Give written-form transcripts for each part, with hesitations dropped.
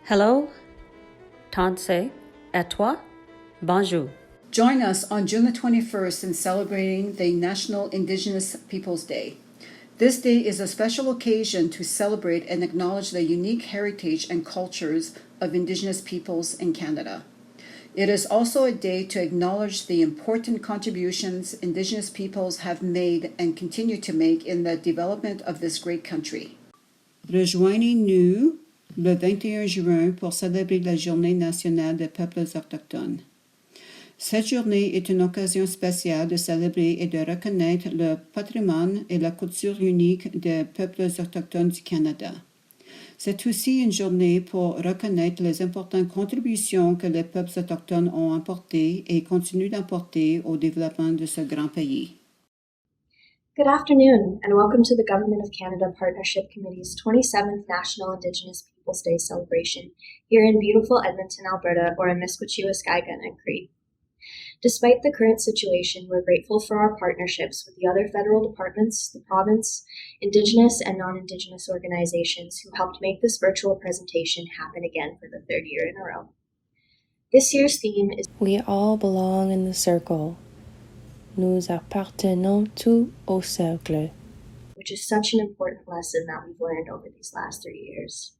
Hello, Tansei, et toi, bonjour. Join us on June the 21st in celebrating the National Indigenous Peoples Day. This day is a special occasion to celebrate and acknowledge the unique heritage and cultures of Indigenous peoples in Canada. It is also a day to acknowledge the important contributions Indigenous peoples have made and continue to make in the development of this great country. Rejoignez-nous le 21 juin pour célébrer la Journée nationale des peuples autochtones. Cette journée est une occasion spéciale de célébrer et de reconnaître le patrimoine et la culture unique des peuples autochtones du Canada. C'est aussi une journée pour reconnaître les importantes contributions que les peuples autochtones ont apportées et continuent d'apporter au développement de ce grand pays. Good afternoon, and welcome to the Government of Canada Partnership Committee's 27th National Indigenous Peoples Day celebration here in beautiful Edmonton, Alberta, or in Eskimo and Cree. Despite the current situation, we're grateful for our partnerships with the other federal departments, the province, Indigenous and non-Indigenous organizations who helped make this virtual presentation happen again for the third year in a row. This year's theme is We all belong in the circle. Nous appartenons tous au cercle, which is such an important lesson that we've learned over these last 3 years.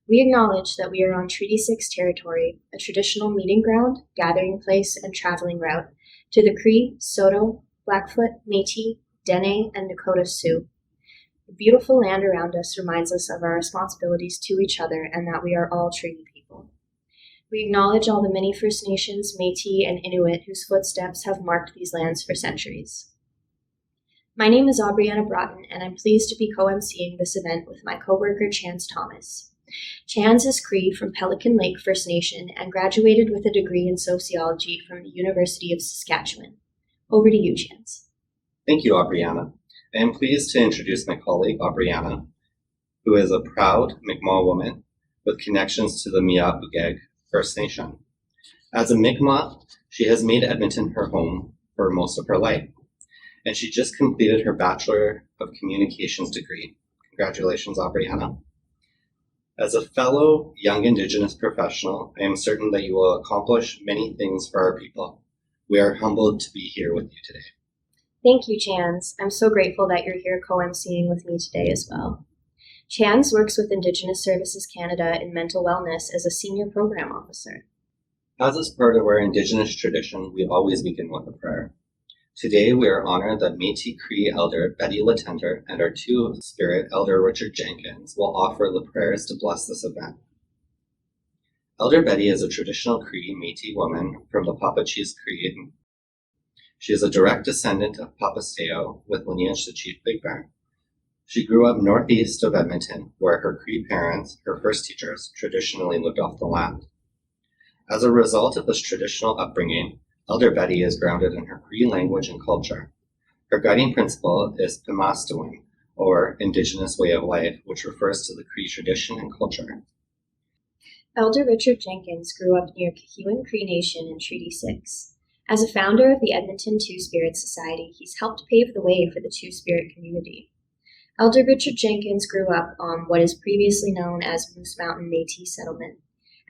We acknowledge that we are on Treaty 6 territory, a traditional meeting ground, gathering place, and traveling route to the Cree, Saulteaux, Blackfoot, Métis, Dene, and Nakota Sioux. The beautiful land around us reminds us of our responsibilities to each other and that we are all treaty people. We acknowledge all the many First Nations, Métis, and Inuit whose footsteps have marked these lands for centuries. My name is Aubrianna Broughton, and I'm pleased to be co-emceeing this event with my coworker Chance Thomas. Chance is Cree from Pelican Lake First Nation and graduated with a degree in sociology from the University of Saskatchewan. Over to you, Chance. Thank you, Aubrianna. I am pleased to introduce my colleague, Aubrianna, who is a proud Mi'kmaq woman with connections to the Mi'kmaq First Nation. As a Mi'kmaq, she has made Edmonton her home for most of her life, and she just completed her Bachelor of Communications degree. Congratulations, Aubrianna. As a fellow young Indigenous professional, I am certain that you will accomplish many things for our people. We are humbled to be here with you today. Thank you, Chance. I'm so grateful that you're here co-emceeing with me today as well. Chance works with Indigenous Services Canada in mental wellness as a senior program officer. As is part of our Indigenous tradition, we always begin with a prayer. Today, we are honored that Métis Cree Elder Betty Latender and our Two-Spirit Elder Richard Jenkins will offer the prayers to bless this event. Elder Betty is a traditional Cree Métis woman from the Papachis Cree. She is a direct descendant of Papaseo with lineage to Chief Big Bear. She grew up northeast of Edmonton, where her Cree parents, her first teachers, traditionally lived off the land. As a result of this traditional upbringing, Elder Betty is grounded in her Cree language and culture. Her guiding principle is Pimastawin, or Indigenous way of life, which refers to the Cree tradition and culture. Elder Richard Jenkins grew up near Cahuan Cree Nation in Treaty 6. As a founder of the Edmonton Two-Spirit Society, he's helped pave the way for the Two-Spirit community. Elder Richard Jenkins grew up on what is previously known as Moose Mountain Métis settlement.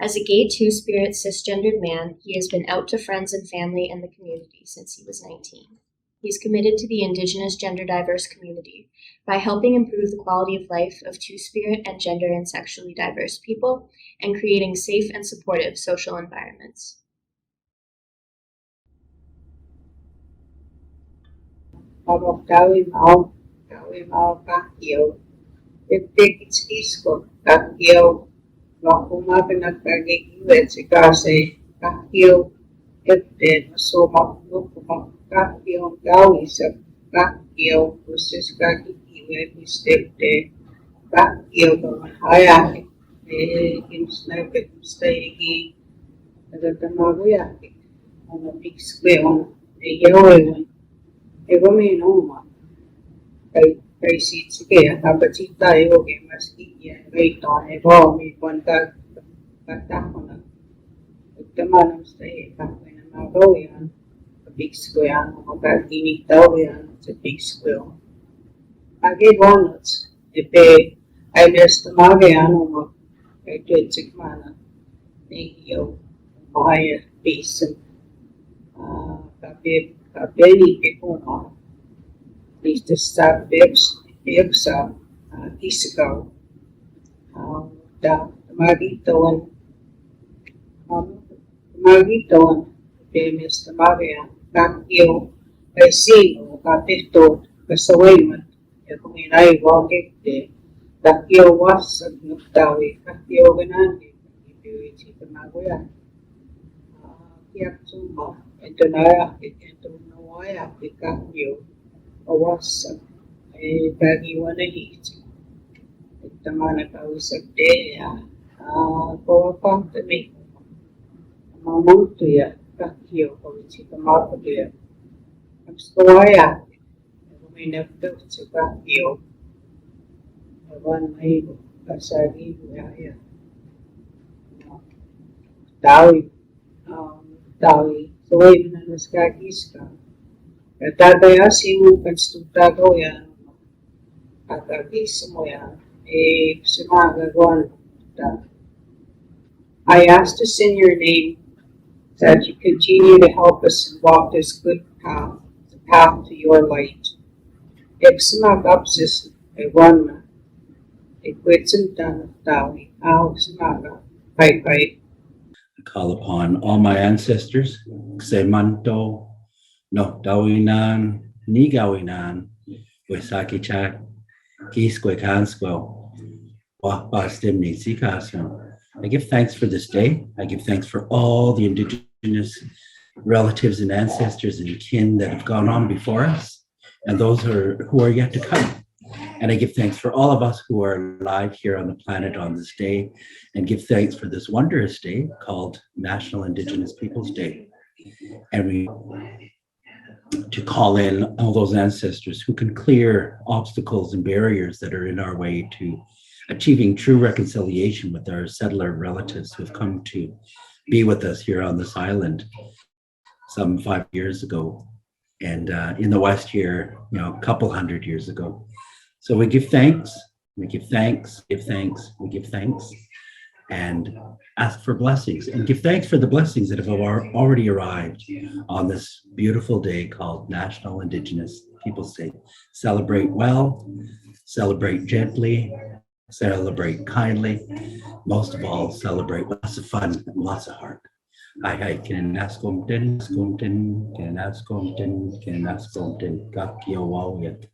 As a gay Two-Spirit cisgendered man, he has been out to friends and family and the community since he was 19. He's committed to the Indigenous gender-diverse community by helping improve the quality of life of Two-Spirit and gender and sexually diverse people and creating safe and supportive social environments. Wakuma pinagkagigiwet si kasi kakiyo ete masoma lukuma kakiyo gawi sa kakiyo proses kagigiwet istete kakiyo kamahaya kinsnagit stayigi nagatamagoyaki ona pixkweon yawewan egomenoma kay sige kapacita yoge maski ya gaito ego mi kontak katakona temanam stay kapena magoyan big square magagini tawian sa big square age bonus epe ay best magayan cái chuyện dịch mà này hiểu bài basin cả bên cái con họ đi từ start bếp sa Eskimo da magiton famous Maria Kakio ay Sioux Kapito kasawayan ya kung inay wakit Kakio was at nagtawi Kakio ganani ipiwiti kamagoyan kiyak sumba ito nawaya Kakio was ay bagiwan na hiti ito mana kausap deya kawapang tami mamuto ya Kakio kawiti kamago deya Abstawaya, may nagtag sa Kakio, naman may kasagi niya. Tawi, so ay nanaskagis ka. Tataya mo konstutado yan, kakagis mo yan, sumagagawan. I ask to sing your name so that you continue to help us walk this good path to your light. Exmagapsis ewan equitsintan tawi smaga bye. I call upon all my ancestors, Xemanto, no Dawinan, Nigawinan, Wesaki Chak, Kisquecansquo, Wahbastimni Sikasno. I give thanks for this day. I give thanks for all the Indigenous relatives and ancestors and kin that have gone on before us and those who are yet to come. And I give thanks for all of us who are alive here on the planet on this day, and give thanks for this wondrous day called National Indigenous Peoples Day. And we to call in all those ancestors who can clear obstacles and barriers that are in our way to achieving true reconciliation with our settler relatives who have come to be with us here on this island some 5 years ago, and in the West here, a couple 100 years ago. So we give thanks, we give thanks, we give thanks, and ask for blessings, and give thanks for the blessings that have already arrived on this beautiful day called National Indigenous Peoples Day. Celebrate well, celebrate gently, celebrate kindly, most of all, celebrate lots of fun and lots of heart. Hi, kinaskomten, kakyo wawit.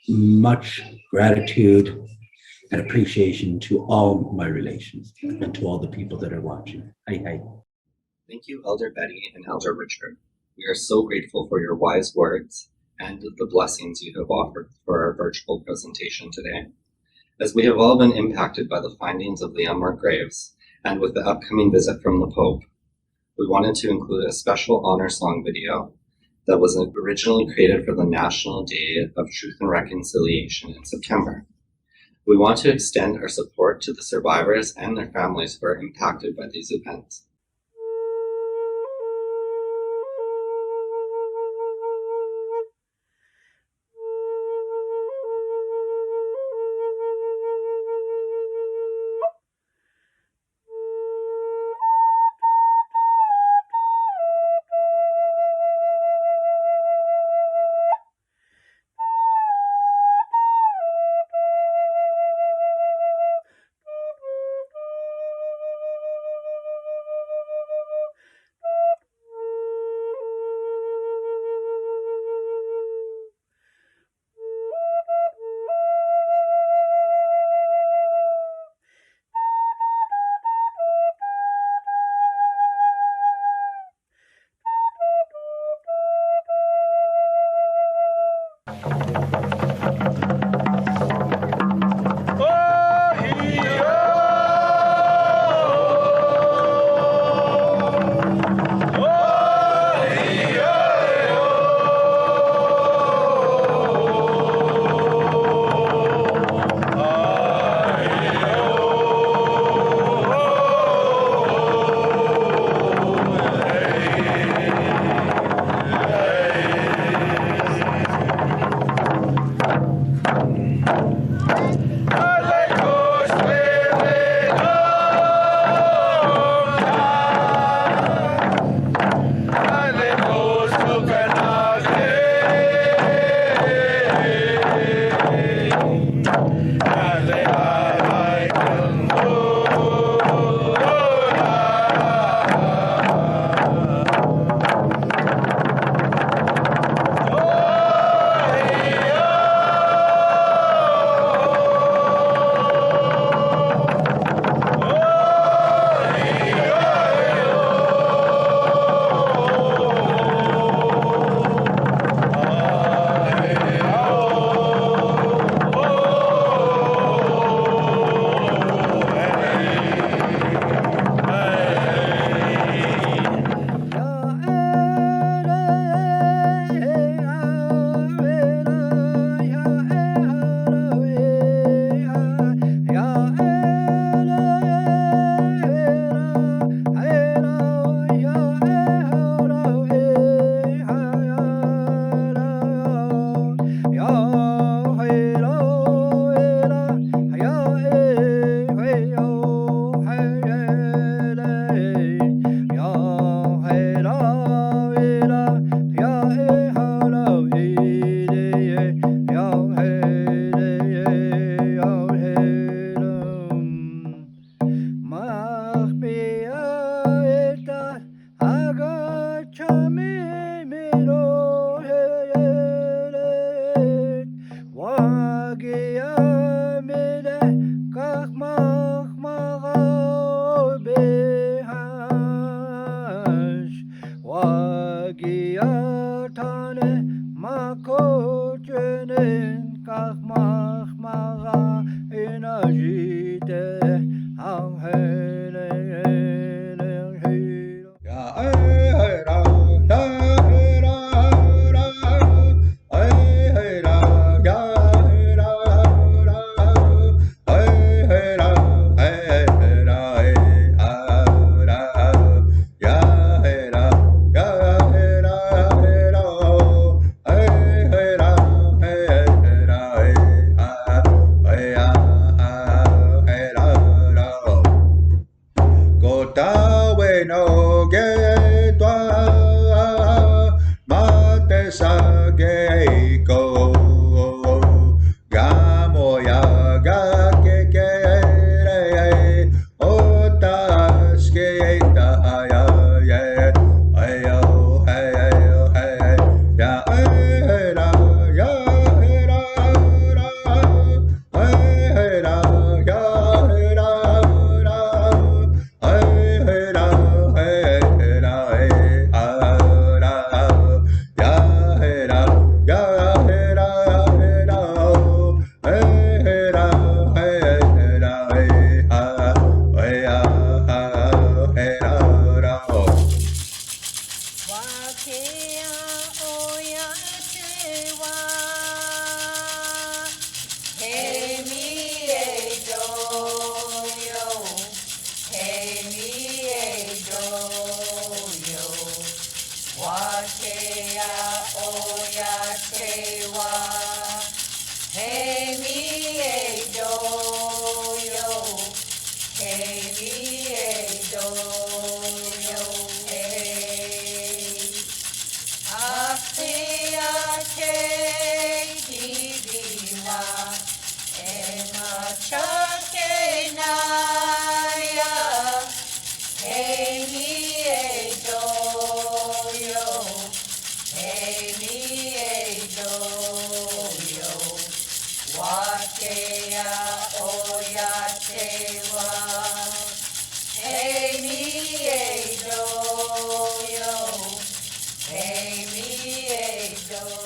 Much gratitude and appreciation to all my relations and to all the people that are watching. Hi. Thank you, Elder Betty and Elder Richard. We are so grateful for your wise words and the blessings you have offered for our virtual presentation today. As we have all been impacted by the findings of the unmarked graves, and with the upcoming visit from the Pope, we wanted to include a special honor song video that was originally created for the National Day of Truth and Reconciliation in September. We want to extend our support to the survivors and their families who are impacted by these events.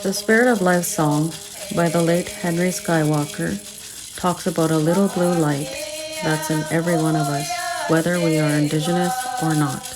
The Spirit of Life song by the late Henry Skywalker talks about a little blue light that's in every one of us, whether we are Indigenous or not.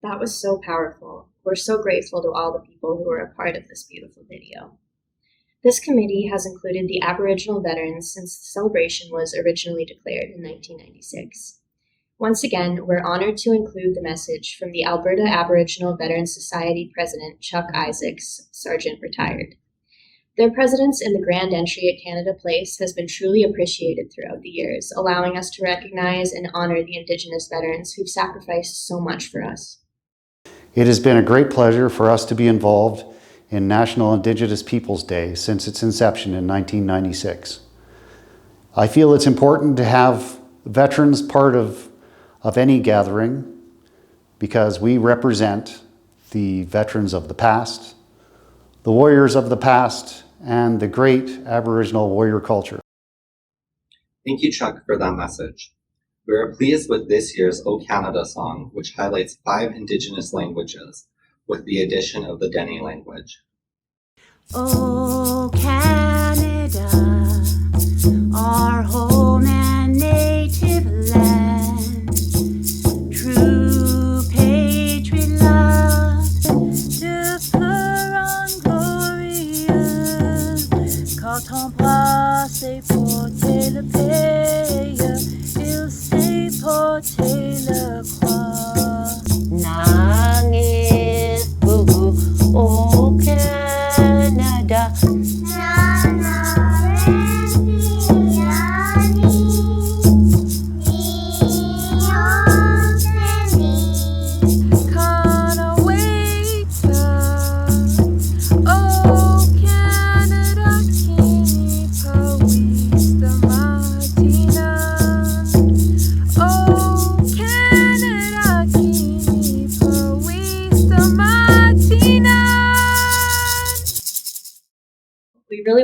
That was so powerful. We're so grateful to all the people who were a part of this beautiful video. This committee has included the Aboriginal veterans since the celebration was originally declared in 1996. Once again, we're honored to include the message from the Alberta Aboriginal Veterans Society President Chuck Isaacs, Sergeant Retired. Their presence in the Grand Entry at Canada Place has been truly appreciated throughout the years, allowing us to recognize and honor the Indigenous veterans who've sacrificed so much for us. It has been a great pleasure for us to be involved in National Indigenous Peoples Day since its inception in 1996. I feel it's important to have veterans part of any gathering because we represent the veterans of the past, the warriors of the past, and the great Aboriginal warrior culture. Thank you, Chuck, for that message. We are pleased with this year's O Canada song, which highlights 5 Indigenous languages, with the addition of the Dene language. O Canada, our home and native land, true patriot love, de peur glorieux, quand ton bras s'est porté le pays, il s'est porté le croix. Nangis bubu, O Canada,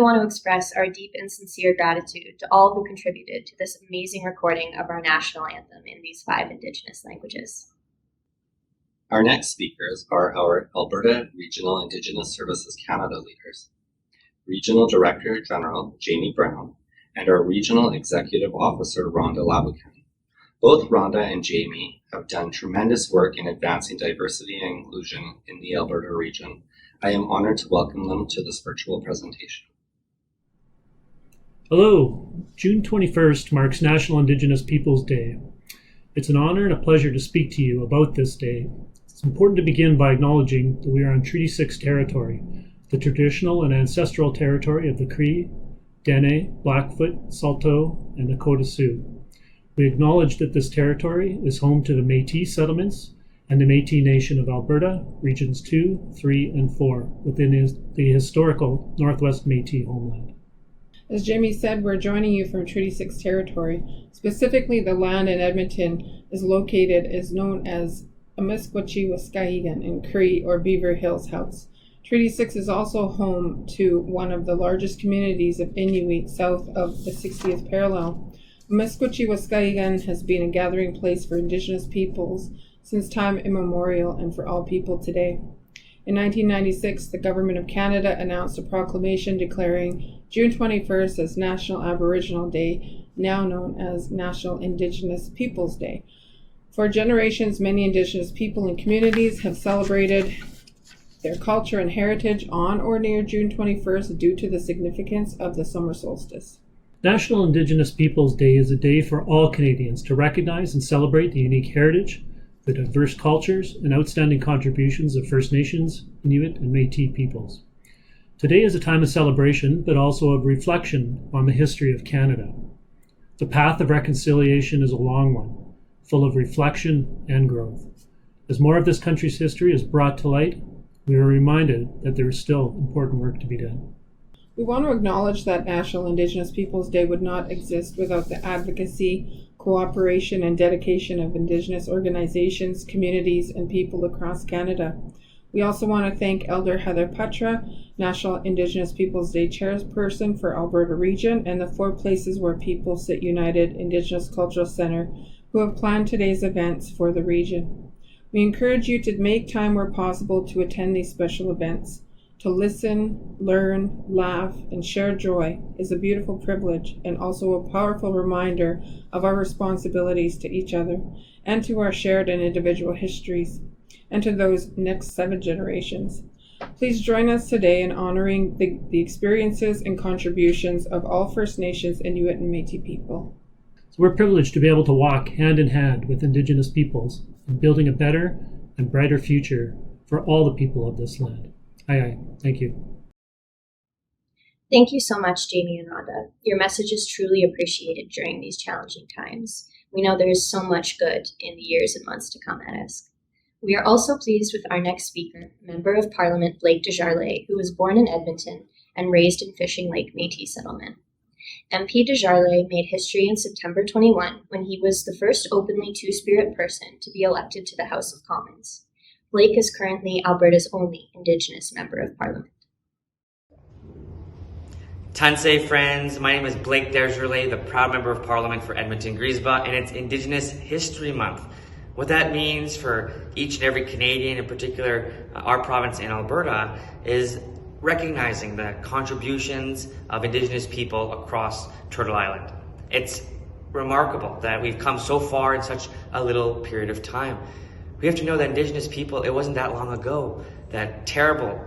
want to express our deep and sincere gratitude to all who contributed to this amazing recording of our national anthem in these 5 Indigenous languages. Our next speakers are our Alberta Regional Indigenous Services Canada leaders, Regional Director General Jamie Brown, and our Regional Executive Officer Rhonda Labucan. Both Rhonda and Jamie have done tremendous work in advancing diversity and inclusion in the Alberta region. I am honored to welcome them to this virtual presentation. Hello, June 21st marks National Indigenous Peoples Day. It's an honor and a pleasure to speak to you about this day. It's important to begin by acknowledging that we are on Treaty 6 territory, the traditional and ancestral territory of the Cree, Dene, Blackfoot, Saulteaux, and Nakota Sioux. We acknowledge that this territory is home to the Métis settlements and the Métis Nation of Alberta, Regions 2, 3, and 4, within the historical Northwest Métis homeland. As Jamie said, we're joining you from Treaty 6 territory. Specifically, the land in Edmonton is known as Amiskwaciwâskahikan in Cree, or Beaver Hills House. Treaty 6 is also home to one of the largest communities of Inuit south of the 60th parallel. Amiskwaciwâskahikan has been a gathering place for Indigenous peoples since time immemorial and for all people today. In 1996, the Government of Canada announced a proclamation declaring June 21st as National Aboriginal Day, now known as National Indigenous Peoples Day. For generations, many Indigenous people and communities have celebrated their culture and heritage on or near June 21st due to the significance of the summer solstice. National Indigenous Peoples Day is a day for all Canadians to recognize and celebrate the unique heritage, the diverse cultures, and outstanding contributions of First Nations, Inuit, and Métis peoples. Today is a time of celebration, but also of reflection on the history of Canada. The path of reconciliation is a long one, full of reflection and growth. As more of this country's history is brought to light, we are reminded that there is still important work to be done. We want to acknowledge that National Indigenous Peoples Day would not exist without the advocacy, cooperation, and dedication of Indigenous organizations, communities, and people across Canada. We also want to thank Elder Heather Petra, National Indigenous Peoples Day chairperson for Alberta Region, and the 4 Places Where People Sit United Indigenous Cultural Center, who have planned today's events for the region. We encourage you to make time where possible to attend these special events. To listen, learn, laugh, and share joy is a beautiful privilege and also a powerful reminder of our responsibilities to each other and to our shared and individual histories and to those next 7 generations. Please join us today in honoring the experiences and contributions of all First Nations, Inuit, and Métis people. So we're privileged to be able to walk hand in hand with Indigenous peoples in building a better and brighter future for all the people of this land. Aye. Thank you. Thank you so much, Jamie and Rhonda. Your message is truly appreciated during these challenging times. We know there is so much good in the years and months to come at us. We are also pleased with our next speaker, Member of Parliament Blake Desjarlais, who was born in Edmonton and raised in Fishing Lake Métis settlement. MP Desjarlais made history in September 21 when he was the first openly Two-Spirit person to be elected to the House of Commons. Blake is currently Alberta's only Indigenous Member of Parliament. Tansei friends, my name is Blake Desjarlais, the proud Member of Parliament for Edmonton-Griesba, and it's Indigenous History Month. What that means for each and every Canadian, in particular our province in Alberta, is recognizing the contributions of Indigenous people across Turtle Island. It's remarkable that we've come so far in such a little period of time. We have to know that Indigenous people, it wasn't that long ago that terrible,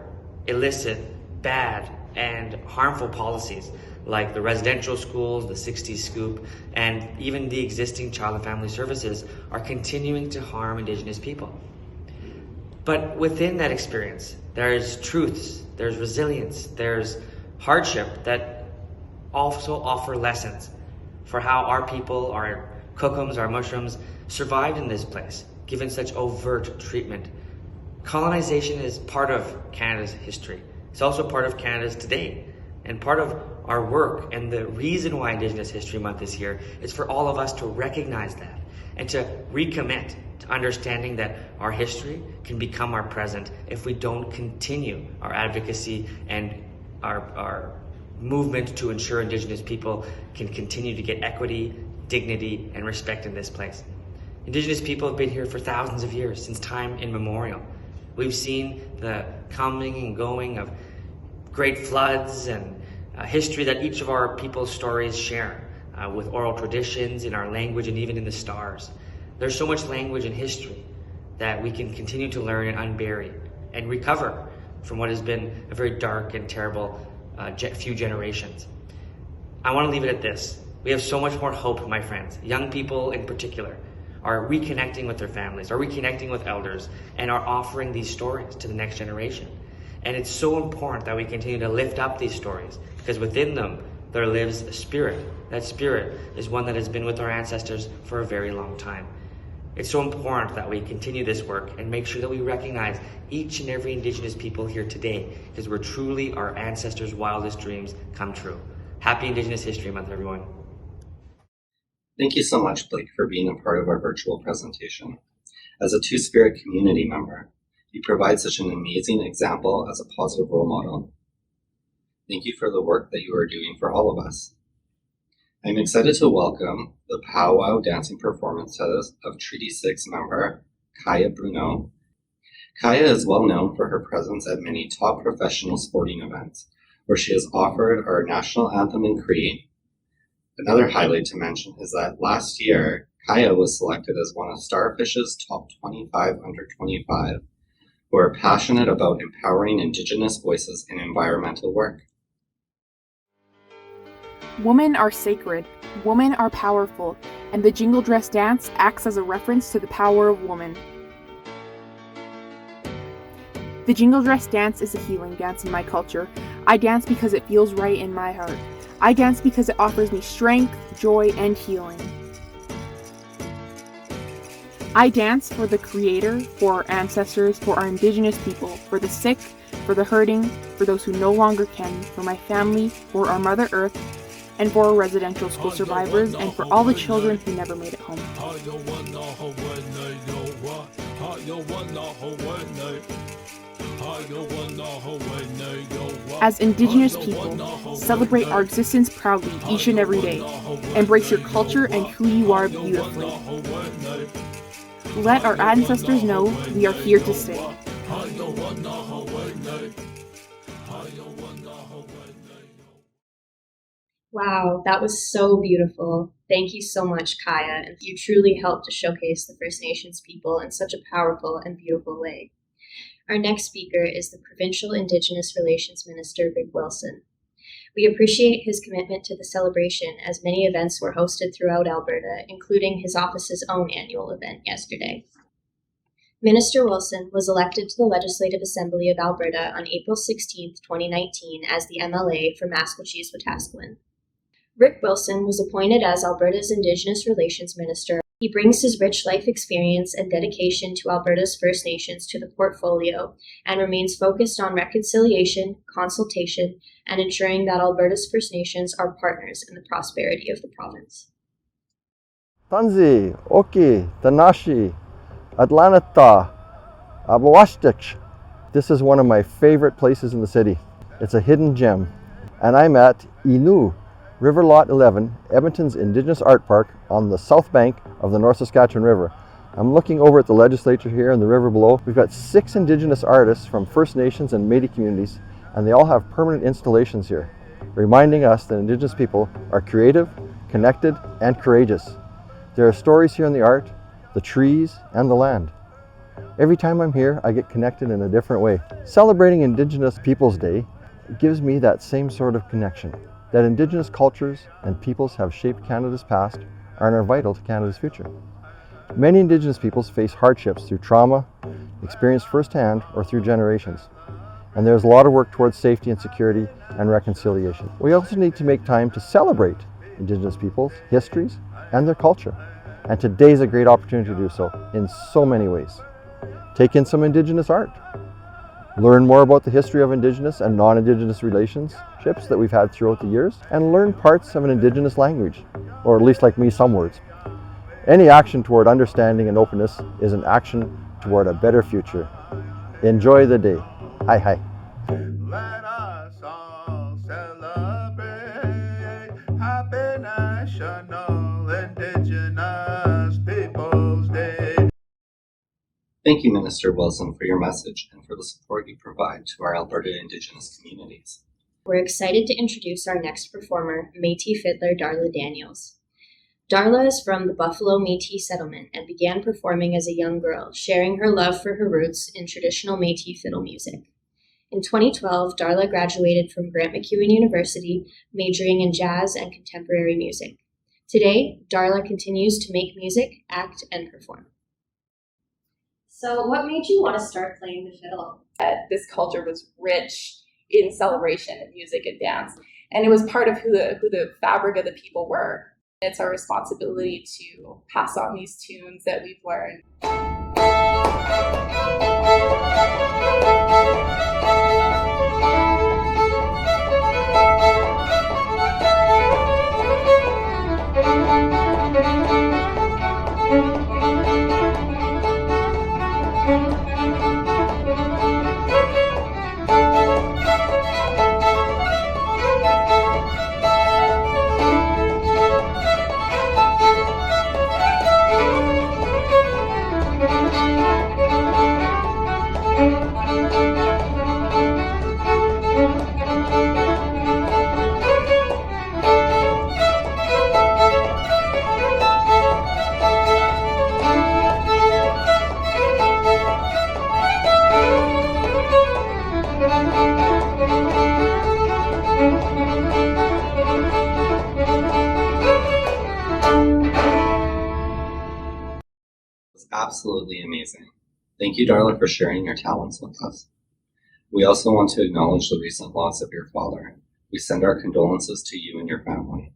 illicit, bad, and harmful policies like the residential schools, the 60s scoop, and even the existing child and family services are continuing to harm Indigenous people. But within that experience, there's truths, there's resilience, there's hardship that also offer lessons for how our people, our kokums, our mushrooms survived in this place, given such overt treatment. Colonization is part of Canada's history. It's also part of Canada's today, and part of our work. And the reason why Indigenous History Month is here is for all of us to recognize that and to recommit to understanding that our history can become our present if we don't continue our advocacy and our movement to ensure Indigenous people can continue to get equity, dignity, and respect in this place. Indigenous people have been here for thousands of years, since time immemorial. We've seen the coming and going of great floods and history that each of our people's stories share, with oral traditions in our language and even in the stars. There's so much language and history that we can continue to learn and unbury and recover from what has been a very dark and terrible few generations. I want to leave it at this. We have so much more hope, my friends. Young people in particular are reconnecting with their families, are reconnecting with elders, and are offering these stories to the next generation. And it's so important that we continue to lift up these stories, because within them, there lives a spirit. That spirit is one that has been with our ancestors for a very long time. It's so important that we continue this work and make sure that we recognize each and every Indigenous people here today, because we're truly our ancestors' wildest dreams come true. Happy Indigenous History Month, everyone. Thank you so much, Blake, for being a part of our virtual presentation. As a Two-Spirit community member, you provide such an amazing example as a positive role model. Thank you for the work that you are doing for all of us. I'm excited to welcome the powwow dancing performances of Treaty 6 member Kaya Bruno. Kaya is well known for her presence at many top professional sporting events, where she has offered our national anthem in Cree. Another highlight to mention is that last year, Kaya was selected as one of Starfish's top 25 under 25, who are passionate about empowering Indigenous voices in environmental work. Women are sacred, women are powerful, and the jingle dress dance acts as a reference to the power of woman. The jingle dress dance is a healing dance in my culture. I dance because it feels right in my heart. I dance because it offers me strength, joy, and healing. I dance for the Creator, for our ancestors, for our Indigenous people, for the sick, for the hurting, for those who no longer can, for my family, for our Mother Earth, and for our residential school survivors, and for all the children who never made it home. As Indigenous people, celebrate our existence proudly each and every day. Embrace your culture and who you are beautifully. Let our ancestors know we are here to stay. Wow, that was so beautiful. Thank you so much, Kaya, and you truly helped to showcase the First Nations people in such a powerful and beautiful way. Our next speaker is the Provincial Indigenous Relations Minister, Rick Wilson. We appreciate his commitment to the celebration, as many events were hosted throughout Alberta, including his office's own annual event yesterday. Minister Wilson was elected to the Legislative Assembly of Alberta on April 16, 2019 as the MLA for Maskwacis-Wetaskiwin. Rick Wilson was appointed as Alberta's Indigenous Relations Minister. He brings his rich life experience and dedication to Alberta's First Nations to the portfolio and remains focused on reconciliation, consultation, and ensuring that Alberta's First Nations are partners in the prosperity of the province. Tanzi, Oki, Tanashi, Atlanata, Abawashtich. This is one of my favorite places in the city. It's a hidden gem. And I'm at Inu, River Lot 11, Edmonton's Indigenous Art Park on the south bank of the North Saskatchewan River. I'm looking over at the legislature here and the river below. We've got 6 Indigenous artists from First Nations and Métis communities, and they all have permanent installations here, reminding us that Indigenous people are creative, connected, and courageous. There are stories here in the art, the trees, and the land. Every time I'm here, I get connected in a different way. Celebrating Indigenous Peoples Day gives me that same sort of connection, that Indigenous cultures and peoples have shaped Canada's past and are vital to Canada's future. Many Indigenous peoples face hardships through trauma, experienced firsthand or through generations. And there's a lot of work towards safety and security and reconciliation. We also need to make time to celebrate Indigenous peoples, histories, and their culture. And today's a great opportunity to do so in so many ways. Take in some Indigenous art. Learn more about the history of Indigenous and non-Indigenous relationships that we've had throughout the years, and learn parts of an Indigenous language, or at least like me, some words. Any action toward understanding and openness is an action toward a better future. Enjoy the day. Hi, hi. Let us all celebrate. Thank you, Minister Wilson, for your message and for the support you provide to our Alberta Indigenous communities. We're excited to introduce our next performer, Métis fiddler Darla Daniels. Darla is from the Buffalo Métis settlement and began performing as a young girl, sharing her love for her roots in traditional Métis fiddle music. In 2012, Darla graduated from Grant MacEwan University, majoring in jazz and contemporary music. Today, Darla continues to make music, act, and perform. So what made you want to start playing the fiddle? This culture was rich in celebration and music and dance, and it was part of who the fabric of the people were. It's our responsibility to pass on these tunes that we've learned. Absolutely amazing. Thank you, Darla, for sharing your talents with us. We also want to acknowledge the recent loss of your father. We send our condolences to you and your family.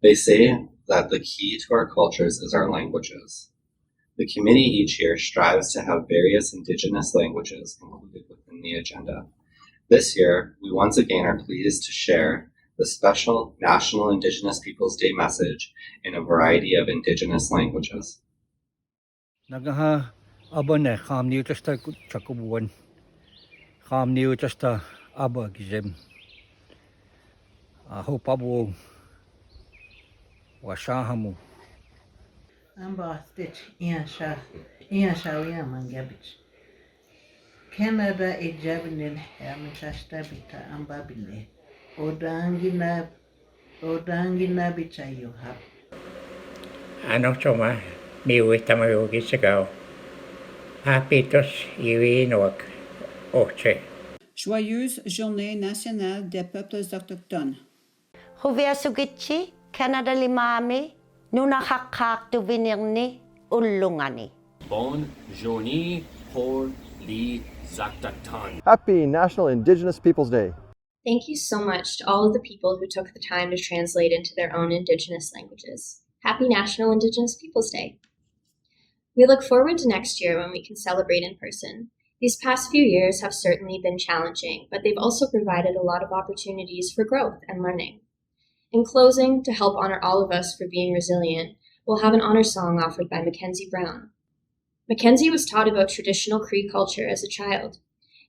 They say that the key to our cultures is our languages. The committee each year strives to have various Indigenous languages included within the agenda. This year, we once again are pleased to share the special National Indigenous Peoples Day message in a variety of Indigenous languages. Nagaha abone kham niu testa chakubuan kham niu testa aba gizem hopabu washahamu Amba stitch Iasha Mangabich. Canada e Jabinin Hermitashtabita Ambabile. Odangina Bichayo Hap. Anotoma, miui tamayogisago. Hapitos Iwinok Oche. Joyeuse Journée nationale des peuples autochtones. Huviasugichi, Canada Limami, Nunahakak to Vinirni, Ulungani. Bon journée pour les Autochtones. Happy National Indigenous Peoples Day. Thank you so much to all of the people who took the time to translate into their own Indigenous languages. Happy National Indigenous Peoples Day. We look forward to next year when we can celebrate in person. These past few years have certainly been challenging, but they've also provided a lot of opportunities for growth and learning. In closing, to help honor all of us for being resilient, we'll have an honor song offered by Mackenzie Brown. Mackenzie was taught about traditional Cree culture as a child.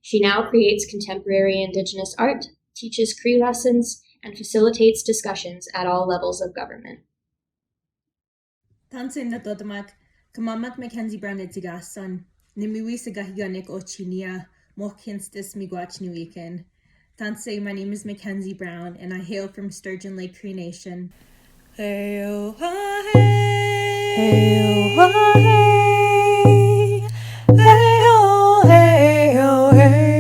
She now creates contemporary Indigenous art, teaches Cree lessons, and facilitates discussions at all levels of government. Tansin na totamak, kamamak Mackenzie Brown itigasan, nimiwi sa gahiganik o chinia, mokinstis miguach nuikin. Tanse, my name is Mackenzie Brown, and I hail from Sturgeon Lake Cree Nation. Hail, hey, hail, hey, hail, hail, hey.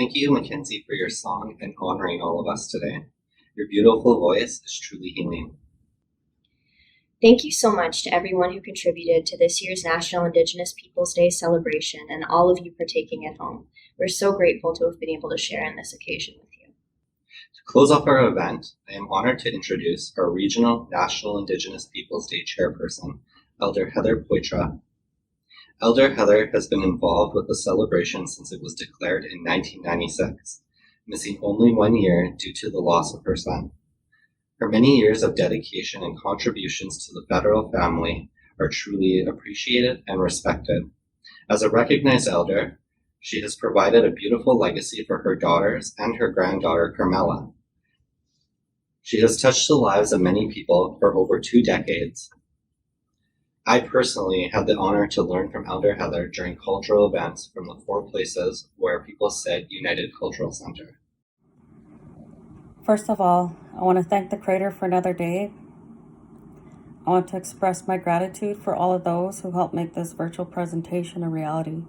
Thank you, Mackenzie, for your song and honoring all of us today. Your beautiful voice is truly healing. Thank you so much to everyone who contributed to this year's National Indigenous Peoples Day celebration and all of you for taking it home. We're so grateful to have been able to share in this occasion with you. To close off our event, I am honored to introduce our Regional National Indigenous Peoples Day chairperson, Elder Heather Poitras. Elder Heather has been involved with the celebration since it was declared in 1996, missing only 1 year due to the loss of her son. Her many years of dedication and contributions to the federal family are truly appreciated and respected. As a recognized elder, she has provided a beautiful legacy for her daughters and her granddaughter, Carmela. She has touched the lives of many people for over 2 decades. I personally had the honor to learn from Elder Heather during cultural events from the 4 places where people said United Cultural Center. First of all, I want to thank the Creator for another day. I want to express my gratitude for all of those who helped make this virtual presentation a reality.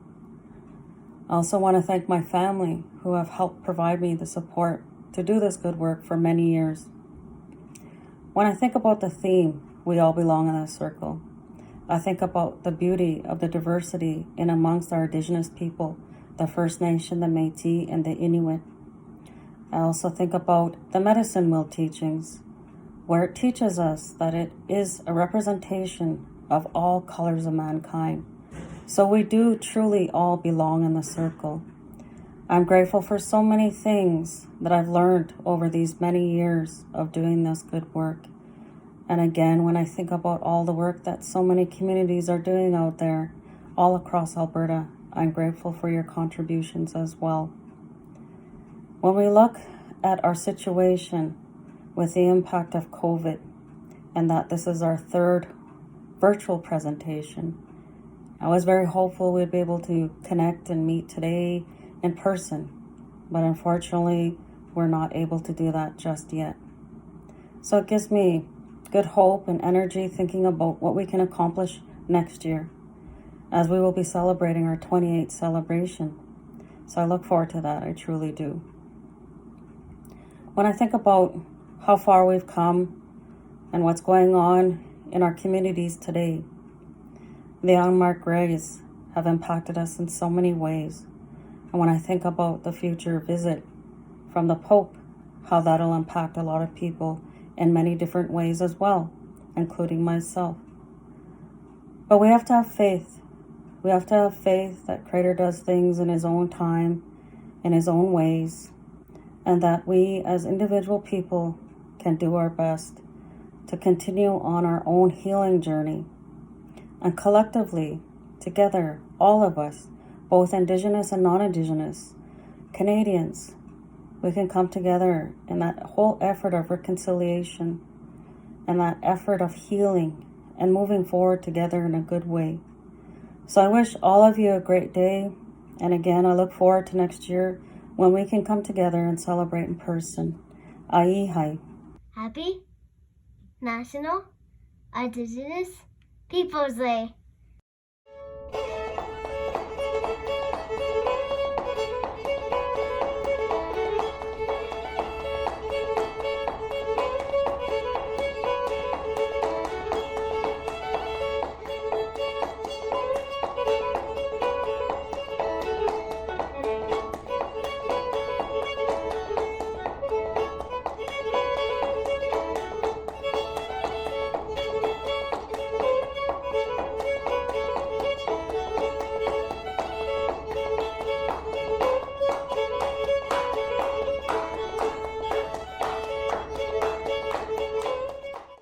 I also want to thank my family who have helped provide me the support to do this good work for many years. When I think about the theme, we all belong in this circle, I think about the beauty of the diversity in amongst our Indigenous people, the First Nation, the Métis, and the Inuit. I also think about the medicine wheel teachings, where it teaches us that it is a representation of all colors of mankind. So we do truly all belong in the circle. I'm grateful for so many things that I've learned over these many years of doing this good work. And again, when I think about all the work that so many communities are doing out there, all across Alberta, I'm grateful for your contributions as well. When we look at our situation with the impact of COVID, and that this is our 3rd virtual presentation, I was very hopeful we'd be able to connect and meet today in person, but unfortunately, we're not able to do that just yet. So it gives me good hope and energy thinking about what we can accomplish next year, as we will be celebrating our 28th celebration. So I look forward to that, I truly do. When I think about how far we've come and what's going on in our communities today, the unmarked graves have impacted us in so many ways. And when I think about the future visit from the Pope, how that'll impact a lot of people in many different ways as well, including myself. But we have to have faith. We have to have faith that Creator does things in His own time, in His own ways, and that we as individual people can do our best to continue on our own healing journey. And collectively, together, all of us, both Indigenous and non-Indigenous, Canadians, we can come together in that whole effort of reconciliation and that effort of healing and moving forward together in a good way. So I wish all of you a great day. And again, I look forward to next year when we can come together and celebrate in person. Ai. Happy National Indigenous Peoples Day.